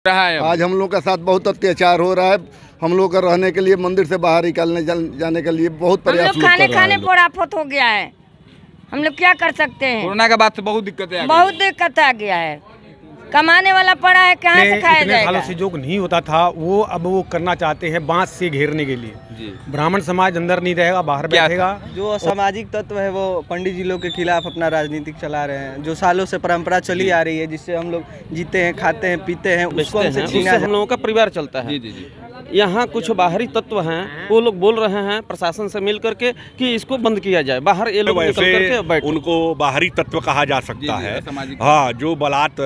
आज हम लोग के साथ बहुत अत्याचार हो रहा है। हम लोग का रहने के लिए मंदिर से बाहर निकालने जाने के लिए बहुत प्रयास खाने पर आफत हो गया है। हम लोग क्या कर सकते हैं? कोरोना के बाद से बहुत दिक्कत आ गया है। कमाने वाला पड़ा है, कहाँ से खाया जाएगा? सालों से जो नहीं होता था वो अब वो करना चाहते हैं बांस से घेरने के लिए। ब्राह्मण समाज अंदर नहीं रहेगा, बाहर बैठेगा। जो असामाजिक तत्व है वो पंडित जी लोग के खिलाफ अपना राजनीतिक चला रहे हैं। जो सालों से परंपरा चली आ रही है, जिससे हम लोग जीते हैं, खाते हैं, पीते हैं, उसको हम लोगों का परिवार चलता है। यहाँ कुछ बाहरी तत्व हैं, वो लोग बोल रहे हैं प्रशासन से मिल करके कि इसको बंद किया जाए। बाहर ये लोग निकल करके बैठे। उनको बाहरी तत्व कहा जा सकता है। हाँ, जो बलात्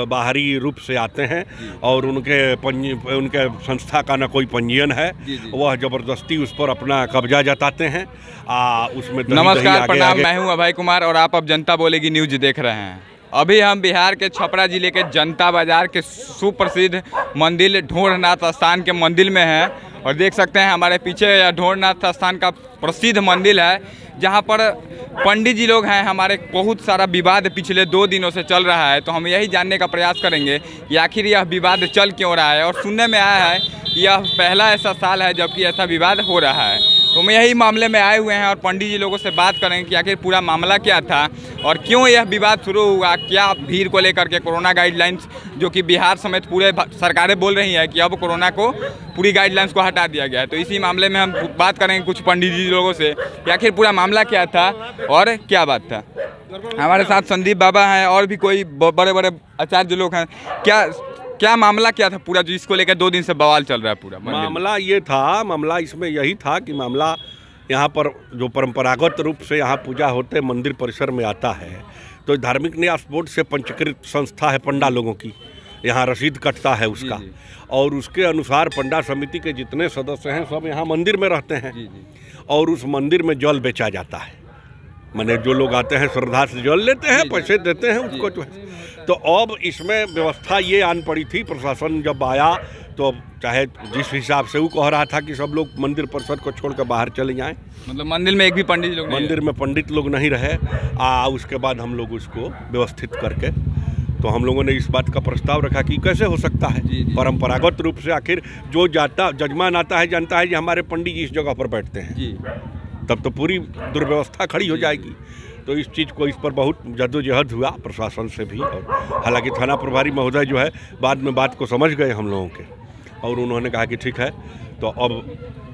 बाहरी रूप से आते हैं और उनके संस्था का न कोई पंजीयन है, वह जबरदस्ती उस पर अपना कब्जा जताते हैं। उसमें नमस्कार, प्रणाम, मैं हूँ अभय कुमार और आप अब जनता बोलेगी न्यूज देख रहे हैं। अभी हम बिहार के छपरा जिले के जनता बाजार के सुप्रसिद्ध मंदिर ढोरनाथ स्थान के मंदिर में हैं और देख सकते हैं हमारे पीछे ढोरनाथ स्थान का प्रसिद्ध मंदिर है, जहां पर पंडित जी लोग हैं। हमारे बहुत सारा विवाद पिछले 2 दिनों से चल रहा है, तो हम यही जानने का प्रयास करेंगे कि आखिर यह विवाद चल क्यों रहा है। और सुनने में आया है कि यह पहला ऐसा साल है जबकि ऐसा विवाद हो रहा है। तो हम यही मामले में आए हुए हैं और पंडित जी लोगों से बात करेंगे कि आखिर पूरा मामला क्या था और क्यों यह विवाद शुरू हुआ। क्या भीड़ को लेकर के कोरोना गाइडलाइंस, जो कि बिहार समेत पूरे सरकारें बोल रही हैं कि अब कोरोना को पूरी गाइडलाइंस को हटा दिया गया है। तो इसी मामले में हम बात करेंगे कुछ पंडित जी लोगों से कि आखिर पूरा मामला क्या था और क्या बात था। हमारे साथ संदीप बाबा हैं और भी कोई बड़े बड़े आचार्य लोग हैं। क्या मामला क्या था पूरा, जो इसको लेकर 2 दिन से बवाल चल रहा है? पूरा मामला इसमें यही था कि मामला यहाँ पर जो परंपरागत रूप से यहाँ पूजा होते मंदिर परिसर में आता है, तो धार्मिक न्यास बोर्ड से पंजीकृत संस्था है पंडा लोगों की, यहाँ रसीद कटता है उसका, और उसके अनुसार पंडा समिति के जितने सदस्य हैं सब यहाँ मंदिर में रहते हैं और उस मंदिर में जल बेचा जाता है। माने जो लोग आते हैं श्रद्धा से जल लेते हैं, पैसे देते हैं उसको जो है। तो अब इसमें व्यवस्था ये आन पड़ी थी, प्रशासन जब आया तो चाहे जिस हिसाब से वो कह रहा था कि सब लोग मंदिर परिसर को छोड़कर बाहर चले जाएं, मतलब मंदिर में एक भी पंडित लोग पंडित लोग नहीं रहे। उसके बाद हम लोग उसको व्यवस्थित करके तो हम लोगों ने इस बात का प्रस्ताव रखा कि कैसे हो सकता है परंपरागत रूप से, आखिर जो जजमान आता है जानता है कि हमारे पंडित जी इस जगह पर बैठते हैं, तब तो पूरी दुर्व्यवस्था खड़ी हो जाएगी। तो इस चीज़ को, इस पर बहुत जद्दोजहद हुआ प्रशासन से भी, और हालांकि थाना प्रभारी महोदय जो है बाद में बात को समझ गए हम लोगों के, और उन्होंने कहा कि ठीक है, तो अब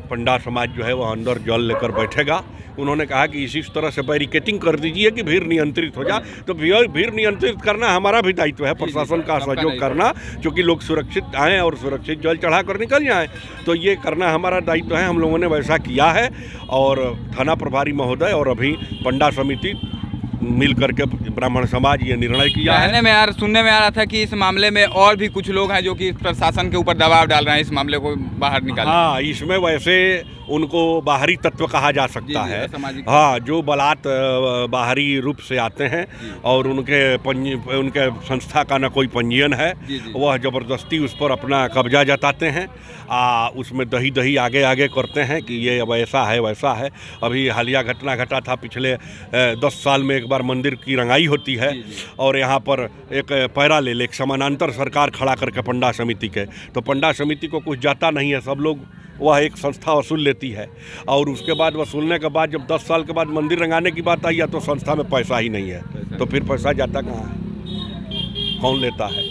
पंडा समाज जो है वह अंदर जल लेकर बैठेगा। उन्होंने कहा कि इसी तरह से बैरिकेटिंग कर दीजिए कि भीड़ नियंत्रित हो जाए। तो भीड़ नियंत्रित करना हमारा भी दायित्व है, प्रशासन का सहयोग करना, क्योंकि लोग सुरक्षित आएँ और सुरक्षित जल चढ़ा कर निकल जाएँ, तो ये करना हमारा दायित्व है। हम लोगों ने वैसा किया है और थाना प्रभारी महोदय और अभी पंडा समिति मिल करके ब्राह्मण समाज ये निर्णय किया है। सुनने में आ रहा था कि इस मामले में और भी कुछ लोग हैं जो कि प्रशासन के ऊपर दबाव डाल रहे हैं इस मामले को बाहर निकालने। हाँ, इसमें वैसे उनको बाहरी तत्व कहा जा सकता है। हाँ, जो बलात् बाहरी रूप से आते हैं और उनके संस्था का न कोई पंजीयन है, वह जबरदस्ती उस पर अपना कब्जा जताते हैं। उसमें दही आगे करते हैं कि ये अब ऐसा है वैसा है। अभी हालिया घटना घटा था, पिछले 10 साल में एक बार मंदिर की रंगाई होती है और यहाँ पर एक पैरालेल, एक समानांतर सरकार खड़ा करके पंडा समिति के, तो पंडा समिति को कुछ जाता नहीं है, सब लोग वह एक संस्था वसूल लेती है और उसके बाद वसूलने के बाद जब 10 साल के बाद मंदिर रंगाने की बात आई है तो संस्था में पैसा ही नहीं है, तो फिर पैसा जाता कहाँ है, कौन लेता है?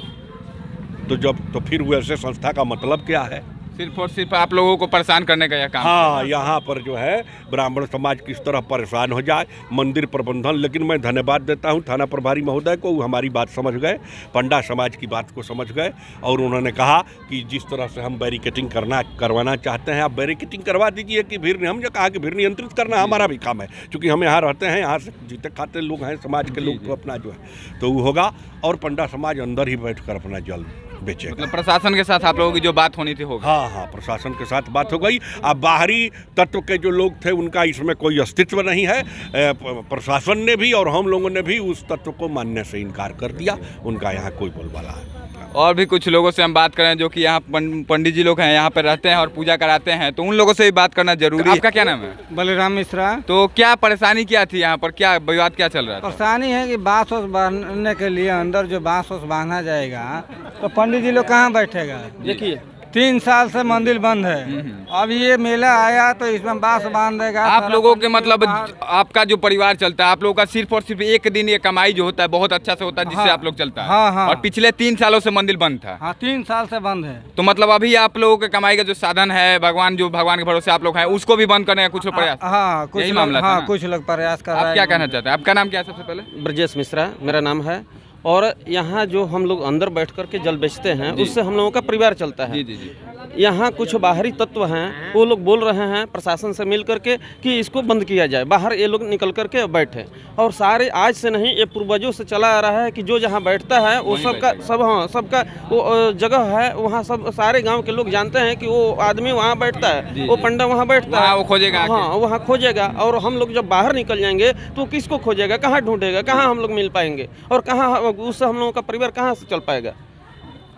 तो फिर वैसे संस्था का मतलब क्या है? सिर्फ और सिर्फ आप लोगों को परेशान करने का यह काम। हाँ, यहाँ पर जो है ब्राह्मण समाज किस तरह परेशान हो जाए, मंदिर प्रबंधन। लेकिन मैं धन्यवाद देता हूँ थाना प्रभारी महोदय को, वो हमारी बात समझ गए, पंडा समाज की बात को समझ गए और उन्होंने कहा कि जिस तरह से हम बैरिकेटिंग करवाना चाहते हैं आप बैरिकेटिंग करवा दीजिए कि हमने कहा कि भीड़ नियंत्रित करना हमारा भी काम है, क्योंकि हम यहाँ रहते हैं, यहाँ से जीते खाते लोग हैं समाज के लोग, तो अपना जो है तो वो होगा और पंडा समाज अंदर ही बैठ कर अपना जल बेचेगा। मतलब प्रशासन के साथ आप लोगों की जो बात होनी थी होगा? हाँ, प्रशासन के साथ बात हो गई। अब बाहरी तत्व के जो लोग थे उनका इसमें कोई अस्तित्व नहीं है। प्रशासन ने भी और हम लोगों ने भी उस तत्व को मानने से इनकार कर दिया, उनका यहाँ कोई बोलबाला है। और भी कुछ लोगों से हम बात करें जो कि यहाँ पंडित जी लोग हैं, यहाँ पर रहते हैं और पूजा कराते हैं, तो उन लोगों से भी बात करना जरूरी है। आपका क्या नाम है? बलराम मिश्रा। तो क्या परेशानी क्या थी यहाँ पर, क्या विवाद क्या चल रहा था? परेशानी है कि बांस वास बांधने के लिए अंदर जो बांस वास बांधा जाएगा तो पंडित जी लोग कहाँ बैठेगा? देखिए 3 साल से मंदिर बंद है, अब ये मेला आया तो इसमें बांस बांध देगा। आप लोगों के मतलब आपका जो परिवार चलता है, आप लोगों का सिर्फ और सिर्फ एक दिन ये कमाई जो होता है बहुत अच्छा से होता है जिससे आप लोग चलता है। हाँ। और पिछले 3 सालों से मंदिर बंद था। हाँ 3 साल से बंद है। तो मतलब अभी आप लोगों के कमाई का जो साधन है, भगवान के भरोसे आप लोग हैं, उसको भी बंद करने का कुछ प्रयास? हाँ कुछ मामला। हाँ कुछ लोग प्रयास कर रहे हैं। आप क्या कहना चाहते हैं? आपका नाम क्या है? सबसे पहले ब्रजेश मिश्रा मेरा नाम है। और यहाँ जो हम लोग अंदर बैठ कर के जल बेचते हैं उससे हम लोगों का परिवार चलता है। जी। यहाँ कुछ बाहरी तत्व हैं, वो लोग बोल रहे हैं प्रशासन से मिल करके कि इसको बंद किया जाए, बाहर ये लोग निकल करके बैठे। और सारे आज से नहीं, ये पूर्वजों से चला आ रहा है कि जो जहाँ बैठता है वो सबका सबका वो जगह है, वहाँ सब सारे गांव के लोग जानते हैं कि वो आदमी वहाँ बैठता है, वो पंडा वहाँ बैठता है, वो खोजेगा। हाँ वहाँ खोजेगा। और हम लोग जब बाहर निकल जाएंगे तो किसको खोजेगा, कहाँ ढूंढेगा, कहाँ हम लोग मिल पाएंगे और कहाँ उससे हम लोगों का परिवार कहाँ से चल पाएगा?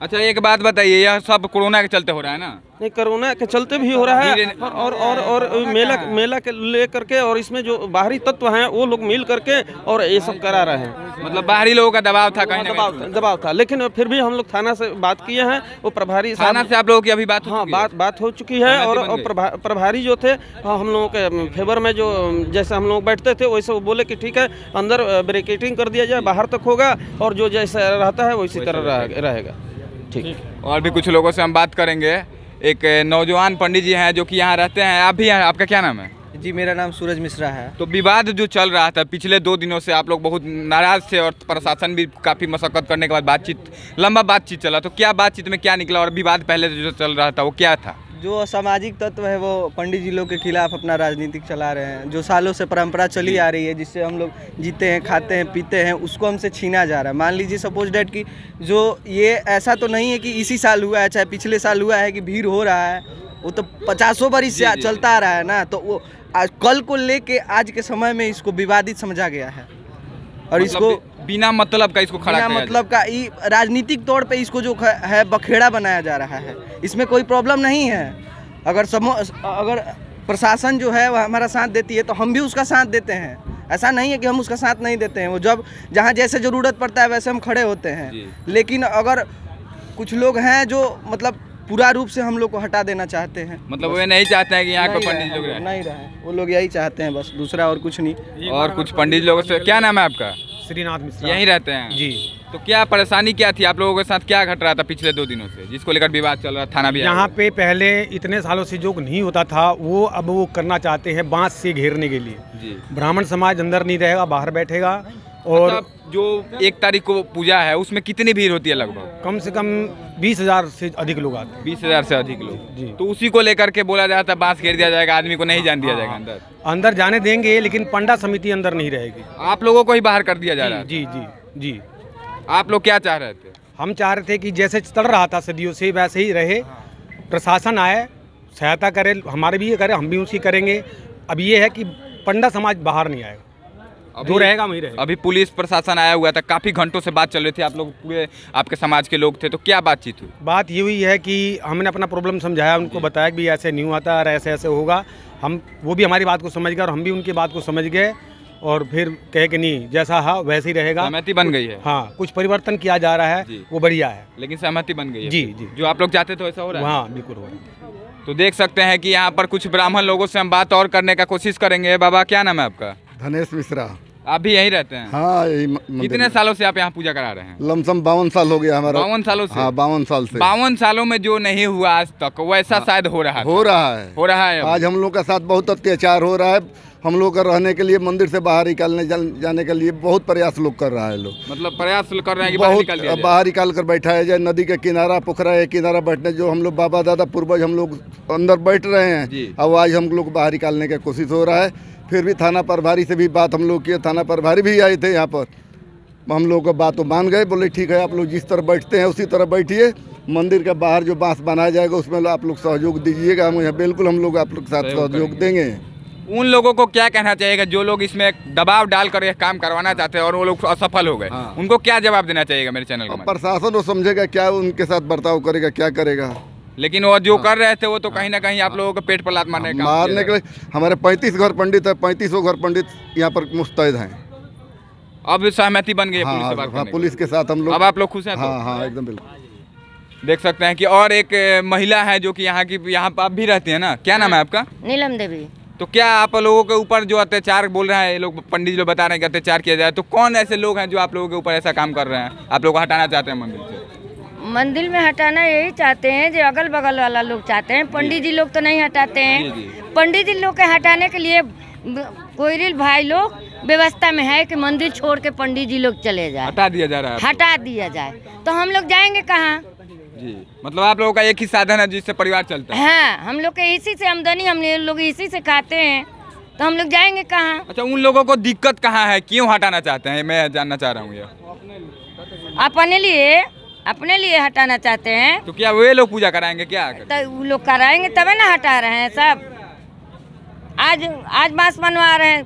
अच्छा एक बात बताइए, यह सब कोरोना के चलते हो रहा है ना? नहीं, कोरोना के चलते भी हो रहा है और मेला के लेकर के, और इसमें जो बाहरी तत्व हैं वो लोग मिल करके और ये सब करा रहे हैं। मतलब बाहरी लोगों का दबाव था, कहीं दबाव था। लेकिन फिर भी हम लोग थाना से बात किए हैं, वो प्रभारी थाना से आप लोगों की अभी बात? हाँ बात हो चुकी है। और प्रभारी जो थे हम लोगों के फेवर में, जो जैसे हम लोग बैठते थे वैसे वो बोले कि ठीक है अंदर ब्रेकेटिंग कर दिया जाए, बाहर तक होगा और जो जैसा रहता है वैसी तरह रहेगा। ठीक। और भी कुछ लोगों से हम बात करेंगे। एक नौजवान पंडित जी हैं जो कि यहाँ रहते हैं। आप भी हैं, आपका क्या नाम है? जी मेरा नाम सूरज मिश्रा है। तो विवाद जो चल रहा था पिछले 2 दिनों से, आप लोग बहुत नाराज थे और प्रशासन भी काफ़ी मशक्कत करने के बाद लंबा बातचीत चला, तो क्या बातचीत में क्या निकला और विवाद पहले जो चल रहा था वो क्या था? जो असामाजिक तत्व है वो पंडित जी लोग के खिलाफ अपना राजनीतिक चला रहे हैं। जो सालों से परंपरा चली आ रही है, जिससे हम लोग जीते हैं, खाते हैं, पीते हैं, उसको हमसे छीना जा रहा है। मान लीजिए सपोज डेट कि जो ये ऐसा तो नहीं है कि इसी साल हुआ है, चाहे पिछले साल हुआ है कि भीड़ हो रहा है, वो तो 50 बरिस से चलता आ रहा है ना। तो वो कल को लेके आज के समय में इसको विवादित समझा गया है और इसको बिना मतलब का इसको खड़ा बिना मतलब का राजनीतिक तौर पे इसको जो है बखेड़ा बनाया जा रहा है। इसमें कोई प्रॉब्लम नहीं है। अगर प्रशासन जो है वह हमारा साथ देती है तो हम भी उसका साथ देते हैं। ऐसा नहीं है कि हम उसका साथ नहीं देते हैं। वो जब जहाँ जैसे ज़रूरत पड़ता है वैसे हम खड़े होते हैं। लेकिन अगर कुछ लोग हैं जो मतलब पूरा रूप से हम लोग को हटा देना चाहते हैं, मतलब वे नहीं चाहते हैं कि यहाँ के पंडित लोग नहीं रहे, वो लोग यही चाहते हैं बस, दूसरा और कुछ नहीं। और कुछ पंडित लोगों से, क्या नाम है आपका? श्रीनाथ मिश्रा। यहीं रहते हैं जी। तो क्या परेशानी क्या थी आप लोगों के साथ, क्या घट रहा था पिछले 2 दिनों से जिसको लेकर विवाद चल रहा? थाना भी यहाँ पे पहले इतने सालों से जो नहीं होता था वो अब वो करना चाहते हैं बांस से घेरने के लिए। ब्राह्मण समाज अंदर नहीं रहेगा, बाहर बैठेगा। और जो 1 तारीख को पूजा है उसमें कितनी भीड़ होती है? लगभग कम से कम 20,000 से अधिक लोग आते हैं। 20,000 से अधिक लोग जी। तो उसी को लेकर के बोला जाता है बांस घेर दिया जाएगा, आदमी को नहीं जाने दिया जाएगा अंदर जाने देंगे, लेकिन पंडा समिति अंदर नहीं रहेगी। आप लोगों को ही बाहर कर दिया जा रहा है? जी। आप लोग क्या चाह रहे थे? हम चाह रहे थे कि जैसे चल रहा था सदियों से वैसे ही रहे, प्रशासन आए, सहायता करे, हमारे भी ये करे, हम भी उसकी करेंगे। अब ये है कि पंडा समाज बाहर नहीं आएगा, जो रहेगा वही रहेगा। अभी पुलिस प्रशासन आया हुआ था, काफ़ी घंटों से बात चल रही थी, आप लोग पूरे आपके समाज के लोग थे, तो क्या बातचीत हुई? बात ये हुई है कि हमने अपना प्रॉब्लम समझाया, उनको बताया कि भी ऐसे नहीं हुआ था और ऐसे ऐसे होगा। वो भी हमारी बात को समझ गए और हम भी उनकी बात को समझ गए और फिर कहे कि नहीं जैसा है वैसे ही रहेगा। सहमति बन गई है? हाँ, कुछ परिवर्तन किया जा रहा है, वो बढ़िया है। लेकिन सहमति बन गई है? जी। जो आप लोग चाहते थे वैसा हो रहा है? हाँ बिल्कुल हो रहा है। तो देख सकते हैं कि यहाँ पर कुछ ब्राह्मण लोगों से हम बात और करने का कोशिश करेंगे। बाबा क्या नाम है आपका? धनेश मिश्रा। आप भी यहीं रहते हैं? हाँ कितने सालों से आप यहाँ पूजा करा रहे हैं? लमसम 52 साल हो गया हमारा। 52 सालों से? हाँ 52 साल से। 52 सालों में जो नहीं हुआ आज तक वैसा शायद हो रहा है। आज हम लोग का साथ बहुत अत्याचार हो रहा है। हम लोग का रहने के लिए मंदिर से बाहर निकालने जाने के लिए बहुत प्रयास लोग कर रहा है। लोग मतलब प्रयास कर रहे हैं कि बाहर निकाल कर बैठाया जाए। नदी के किनारा, पोखरा के किनारा बैठने जो हम लोग बाबा दादा पूर्वज हम लोग अंदर बैठ रहे हैं, अब आज हम लोग बाहर निकालने की कोशिश हो रहा है। फिर भी थाना प्रभारी से भी बात हम लोग किए, थाना प्रभारी भी आए थे यहाँ पर, हम लोग का बात तो मान गए, बोले ठीक है आप लोग जिस तरह बैठते हैं उसी तरह बैठिए। मंदिर के बाहर जो बांस बनाया जाएगा उसमें आप लोग सहयोग दीजिएगा, हम बिल्कुल हम लोग आप लोग के साथ सहयोग देंगे। उन लोगों को क्या कहना चाहिएगा जो लोग इसमें दबाव डालकर यह काम करवाना चाहते हैं और वो लोग असफल हो गए? उनको क्या जवाब देना चाहिएगा मेरे चैनल को? प्रशासन वो समझेगा क्या, उनके साथ बर्ताव करेगा, क्या करेगा। लेकिन वो जो कर रहे थे वो तो कहीं ना कहीं आप लोगों को पेट पर लात मारने के लिए हमारे 35 घर पंडित है, 3500 घर पंडित यहाँ पर मुस्तैद हैं। अब सहमति बन गई है पुलिस के साथ हम लोग। अब आप लोग खुश हैं? हाँ एकदम बिल्कुल। देख सकते हैं कि और एक महिला है जो कि यहाँ पर आप भी रहती है ना, क्या नाम है आपका? नीलम देवी। तो क्या आप लोगों के ऊपर जो अत्याचार बोल रहे हैं ये लोग, पंडित जी लोग बता रहे हैं कि अत्याचार किया जाए, तो कौन ऐसे लोग हैं जो आप लोगों के ऊपर ऐसा काम कर रहे हैं, आप लोग को हटाना चाहते हैं मंदिर से? मंदिर में हटाना यही चाहते हैं जो अगल बगल वाला लोग चाहते हैं, पंडित जी लोग तो नहीं हटाते हैं। पंडित जी लोग के हटाने के लिए कोयरिल भाई लोग व्यवस्था में है कि मंदिर छोड़ के पंडित जी लोग चले जाए, हटा दिया जा रहा है, हटा दिया जाए, तो हम लोग जाएंगे कहाँ? जी, मतलब आप लोगों का एक ही साधन है जिससे परिवार चलता है? हाँ, हम लोग के इसी से आमदनी, हम लोग इसी से खाते हैं, तो हम लोग जाएंगे कहाँ? अच्छा, उन लोगों को दिक्कत कहाँ है, क्यों हटाना चाहते हैं, मैं जानना चाह रहा हूँ। ये अपने लिए हटाना चाहते हैं। तो क्या वे लोग पूजा कराएंगे क्या? तो वो लोग कराएंगे तभी ना हटा रहे हैं सब। आज बांस बनवा रहे हैं,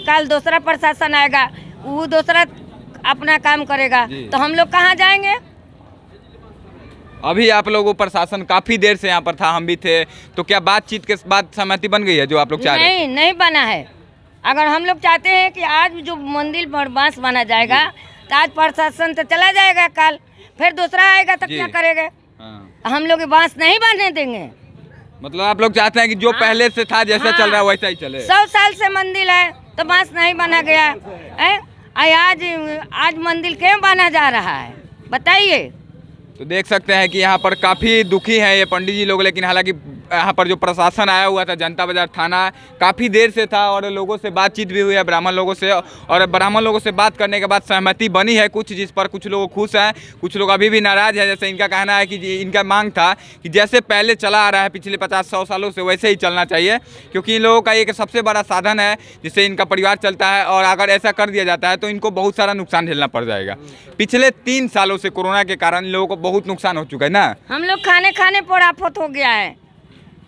कल दूसरा प्रशासन आएगा, वो दूसरा अपना काम करेगा, तो हम लोग कहाँ जाएंगे? अभी आप लोगों प्रशासन काफी देर से यहाँ पर था, हम भी थे, तो क्या बातचीत के बाद सहमति बन गई है जो आप लोग चाह रहे हैं? नहीं बना है। अगर हम लोग चाहते हैं कि आज जो मंदिर पर बांस बना जाएगा तो आज प्रशासन तो चला जाएगा, कल फिर दूसरा आएगा तो क्या करेंगे? हम लोग बांस नहीं बनने देंगे। मतलब आप लोग चाहते हैं कि जो पहले से था जैसा चल रहा है वैसा ही चले? 100 साल से मंदिर है तो बांस नहीं बना गया है, आज मंदिर क्यों बना जा रहा है बताइए? तो देख सकते हैं कि यहाँ पर काफ़ी दुखी हैं ये पंडित जी लोग, लेकिन हालांकि यहाँ पर जो प्रशासन आया हुआ था, जनता बाजार थाना काफ़ी देर से था और लोगों से बातचीत भी हुई है, ब्राह्मण लोगों से, और ब्राह्मण लोगों से बात करने के बाद सहमति बनी है कुछ, जिस पर कुछ लोग खुश हैं, कुछ लोग अभी भी नाराज़ हैं। जैसे इनका कहना है कि इनका मांग था कि जैसे पहले चला आ रहा है पिछले 50-100 सालों से वैसे ही चलना चाहिए, क्योंकि इन लोगों का एक सबसे बड़ा साधन है जिससे इनका परिवार चलता है, और अगर ऐसा कर दिया जाता है तो इनको बहुत सारा नुकसान झेलना पड़ जाएगा। पिछले 3 सालों से कोरोना के कारण इन लोगों को बहुत नुकसान हो चुका है ना। हम लोग खाने पर आफत हो गया है,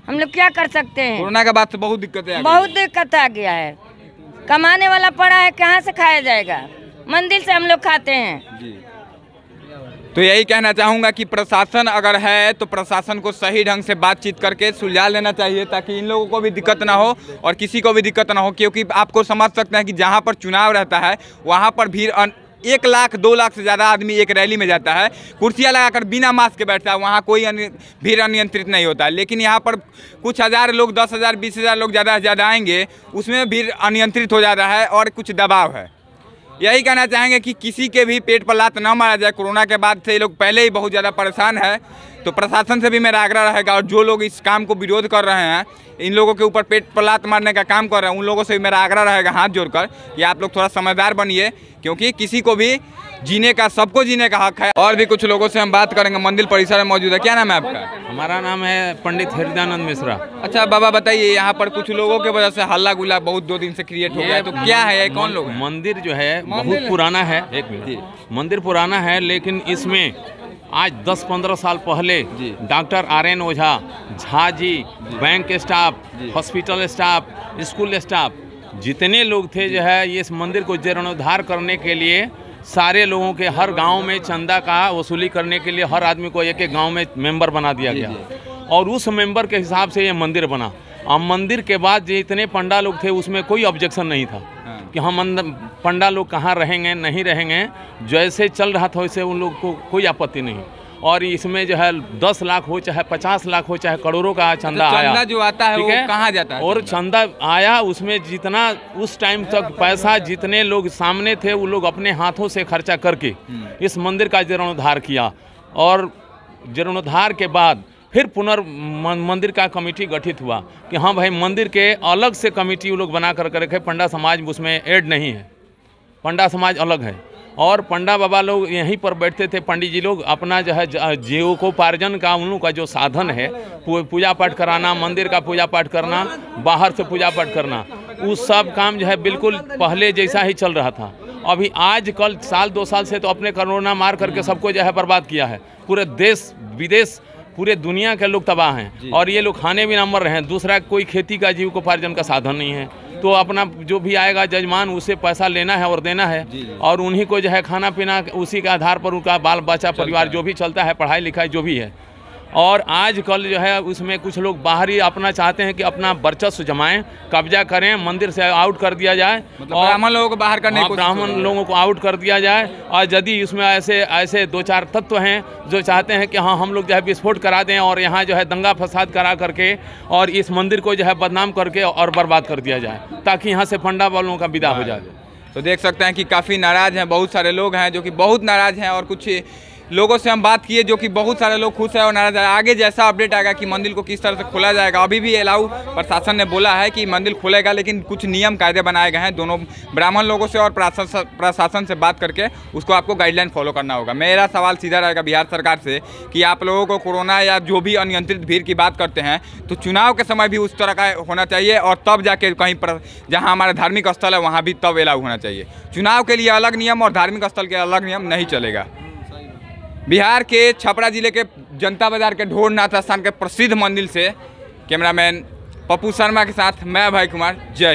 हम लोग क्या कर सकते हैं? कोरोना के बाद से बहुत दिक्कतें बहुत दिक्कत आ गया है, कमाने वाला पड़ा है, कहाँ से खाया जाएगा? मंदिर से हम लोग खाते हैं जी। तो यही कहना चाहूँगा कि प्रशासन अगर है तो प्रशासन को सही ढंग से बातचीत करके सुलझा लेना चाहिए, ताकि इन लोगों को भी दिक्कत ना हो और किसी को भी दिक्कत ना हो, क्योंकि आपको समझ सकते हैं कि जहाँ पर चुनाव रहता है वहाँ पर भीड़ 1 लाख 2 लाख से ज़्यादा आदमी एक रैली में जाता है, कुर्सियाँ लगाकर बिना मास्क के बैठता है, वहाँ कोई भीड़ अनियंत्रित नहीं होता है। लेकिन यहाँ पर कुछ हज़ार लोग, 10,000 20,000 लोग ज़्यादा से ज़्यादा आएंगे, उसमें भीड़ अनियंत्रित हो जाता है और कुछ दबाव है। यही कहना चाहेंगे कि किसी के भी पेट पर लात ना मारा जाए। कोरोना के बाद से ये लोग पहले ही बहुत ज़्यादा परेशान है, तो प्रशासन से भी मेरा आग्रह रहेगा, और जो लोग इस काम को विरोध कर रहे हैं, इन लोगों के ऊपर पेट पर लात मारने का काम कर रहे हैं, उन लोगों से भी मेरा आग्रह रहेगा हाथ जोड़कर कि आप लोग थोड़ा समझदार बनिए, क्योंकि किसी को भी जीने का, सबको जीने का हक है। और भी कुछ लोगों से हम बात करेंगे, मंदिर परिसर में मौजूद है। क्या नाम है आपका? हमारा नाम है पंडित हृदयानंद मिश्रा। अच्छा बाबा, बताइए, यहाँ पर कुछ लोगों के वजह से हल्ला गुल्ला बहुत 2 दिन से क्रिएट हो गया है, तो क्या है, कौन लोग हैं? मंदिर जो है बहुत पुराना है, एक मिनट, मंदिर पुराना है, लेकिन इसमें आज 10-15 साल पहले doctor RN Ojha, Jha ji, bank staff, hospital staff, school staff, जितने लोग थे जो है ये इस मंदिर को जीर्णोद्धार करने के लिए सारे लोगों के हर गांव में चंदा का वसूली करने के लिए हर आदमी को एक गांव में मेंबर बना दिया गया, और उस मेंबर के हिसाब से ये मंदिर बना। और मंदिर के बाद जितने पंडा लोग थे उसमें कोई ऑब्जेक्शन नहीं था कि हम पंडा लोग कहाँ रहेंगे नहीं रहेंगे, जैसे चल रहा था वैसे उन लोग को कोई आपत्ति नहीं। और इसमें जो है 10 लाख हो चाहे 50 लाख हो चाहे करोड़ों का चंदा आया, चंदा जो आता है वो कहाँ जाता है? और चंदा आया उसमें जितना उस टाइम तक पैसा जितने लोग सामने थे वो लोग अपने हाथों से खर्चा करके इस मंदिर का जीर्णोद्धार किया, और जीर्णोद्धार के बाद फिर मंदिर का कमेटी गठित हुआ कि हाँ भाई मंदिर के अलग से कमेटी वो लोग बना कर रखे, पंडा समाज उसमें ऐड नहीं है, पंडा समाज अलग है। और पंडा बाबा लोग यहीं पर बैठते थे, पंडित जी लोग अपना जो है जीविकोपार्जन का उन लोगों का जो साधन है, पूजा पाठ कराना, मंदिर का पूजा पाठ करना, बाहर से पूजा पाठ करना, वो सब काम जो है बिल्कुल पहले जैसा ही चल रहा था। अभी आज कल 1-2 साल से तो अपने कोरोना मार करके सबको जो है बर्बाद किया है, पूरे देश विदेश पूरे दुनिया के लोग तबाह हैं और ये लोग खाने भी ना मर रहे हैं। दूसरा कोई खेती का जीविकोपार्जन का साधन नहीं है, तो अपना जो भी आएगा जजमान उससे पैसा लेना है और देना है और उन्हीं को जो है खाना पीना उसी के आधार पर उनका बाल बच्चा परिवार जो भी चलता है, पढ़ाई लिखाई जो भी है। और आजकल जो है उसमें कुछ लोग बाहरी अपना चाहते हैं कि अपना वर्चस्व जमाएं, कब्जा करें, मंदिर से आउट कर दिया जाए मतलब ब्राह्मण लोगों को बाहर करने की कोशिश ब्राह्मण लोगों को आउट कर दिया जाए। और यदि इसमें ऐसे 2-4 तत्व हैं जो चाहते हैं कि हाँ हम लोग जो है विस्फोट करा दें और यहाँ जो है दंगा फसाद करा करके और इस मंदिर को जो है बदनाम करके और बर्बाद कर दिया जाए ताकि यहाँ से पंडा वालों का विदा हो जाए। तो देख सकते हैं कि काफ़ी नाराज़ हैं, बहुत सारे लोग हैं जो कि बहुत नाराज़ हैं और कुछ लोगों से हम बात किए जो कि बहुत सारे लोग खुश हैं और नाराज है। आगे जैसा अपडेट आएगा कि मंदिर को किस तरह से खोला जाएगा, अभी भी अलाउ प्रशासन ने बोला है कि मंदिर खोलेगा, लेकिन कुछ नियम कायदे बनाए गए हैं। दोनों ब्राह्मण लोगों से और प्रशासन से बात करके उसको आपको गाइडलाइन फॉलो करना होगा। मेरा सवाल सीधा रहेगा बिहार सरकार से कि आप लोगों को कोरोना या जो भी अनियंत्रित भीड़ की बात करते हैं तो चुनाव के समय भी उस तरह का होना चाहिए और तब जाके कहीं पर जहाँ हमारा धार्मिक स्थल है वहाँ भी तब अलाउ होना चाहिए। चुनाव के लिए अलग नियम और धार्मिक स्थल के अलग नियम नहीं चलेगा। बिहार के छपरा जिले के जनता बाजार के ढोरनाथ स्थान के प्रसिद्ध मंदिर से कैमरामैन पप्पू शर्मा के साथ मैं अभय कुमार, जय।